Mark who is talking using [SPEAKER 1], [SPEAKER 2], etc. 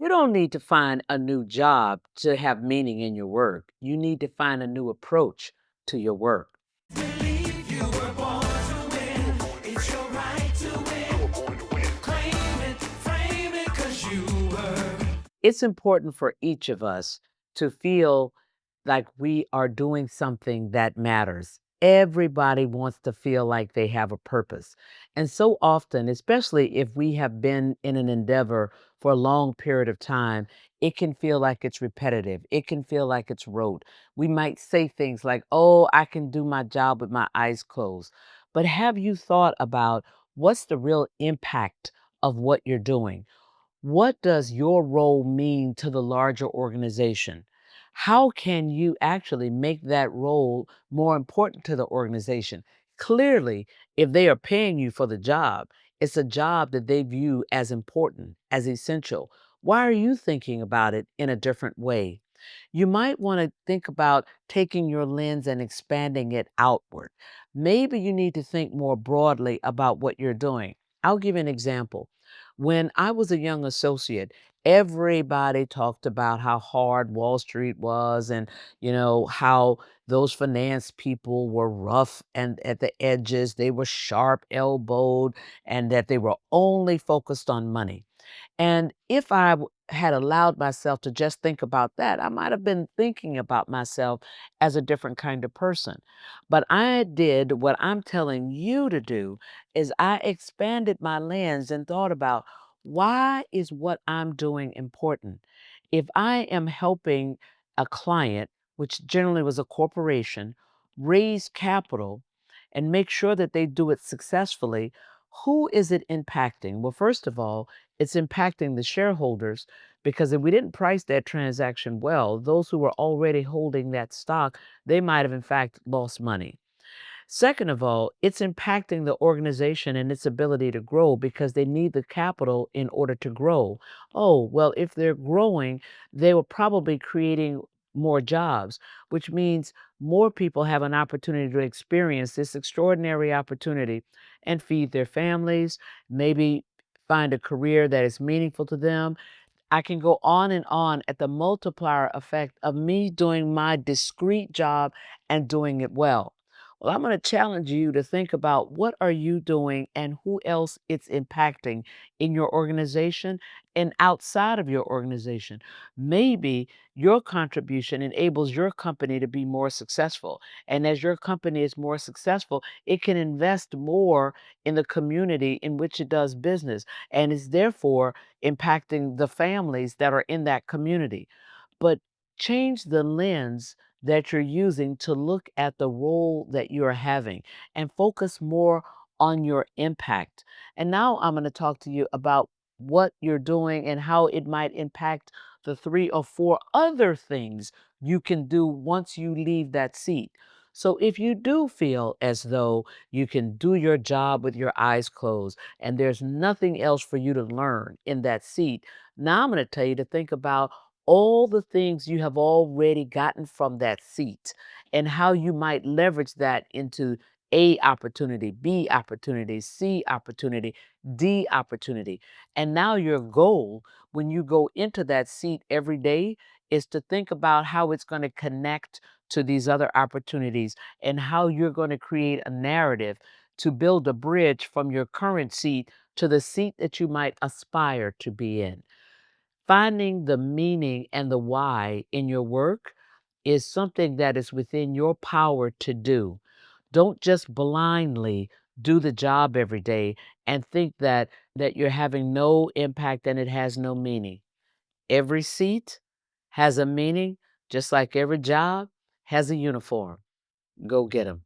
[SPEAKER 1] You don't need to find a new job to have meaning in your work. You need to find a new approach to your work.
[SPEAKER 2] Believe you were born to win. It's your right to win. Claim it, frame it, 'cause you were.
[SPEAKER 1] It's important for each of us to feel like we are doing something that matters. Everybody wants to feel like they have a purpose. And so often, especially if we have been in an endeavor for a long period of time, it can feel like it's repetitive. It can feel like it's rote. We might say things like, oh, I can do my job with my eyes closed. But have you thought about what's the real impact of what you're doing? What does your role mean to the larger organization? How can you actually make that role more important to the organization? Clearly, if they are paying you for the job, it's a job that they view as important, as essential. Why are you thinking about it in a different way? You might want to think about taking your lens and expanding it outward. Maybe you need to think more broadly about what you're doing. I'll give you an example. When I was a young associate, everybody talked about how hard Wall Street was and, how those finance people were rough and at the edges, they were sharp elbowed, and that they were only focused on money. And if had allowed myself to just think about that, I might have been thinking about myself as a different kind of person. But I did what I'm telling you to do is I expanded my lens and thought about why is what I'm doing important? If I am helping a client, which generally was a corporation, raise capital and make sure that they do it successfully, who is it impacting? Well, first of all, it's impacting the shareholders because if we didn't price that transaction well, those who were already holding that stock, they might have in fact lost money. Second of all, it's impacting the organization and its ability to grow because they need the capital in order to grow. Oh, well, if they're growing, they will probably creating more jobs, which means more people have an opportunity to experience this extraordinary opportunity and feed their families, maybe find a career that is meaningful to them. I can go on and on at the multiplier effect of me doing my discrete job and doing it well. Well, I'm going to challenge you to think about what are you doing and who else it's impacting in your organization and outside of your organization. Maybe your contribution enables your company to be more successful. And as your company is more successful, it can invest more in the community in which it does business and is therefore impacting the families that are in that community. But change the lens that you're using to look at the role that you're having and focus more on your impact. And now I'm going to talk to you about what you're doing and how it might impact the three or four other things you can do once you leave that seat. So, if you do feel as though you can do your job with your eyes closed and there's nothing else for you to learn in that seat, now I'm going to tell you to think about all the things you have already gotten from that seat and how you might leverage that into A opportunity, B opportunity, C opportunity, D opportunity. And now your goal when you go into that seat every day is to think about how it's going to connect to these other opportunities and how you're going to create a narrative to build a bridge from your current seat to the seat that you might aspire to be in. Finding the meaning and the why in your work is something that is within your power to do. Don't just blindly do the job every day and think that you're having no impact and it has no meaning. Every seat has a meaning, just like every job has a uniform. Go get them.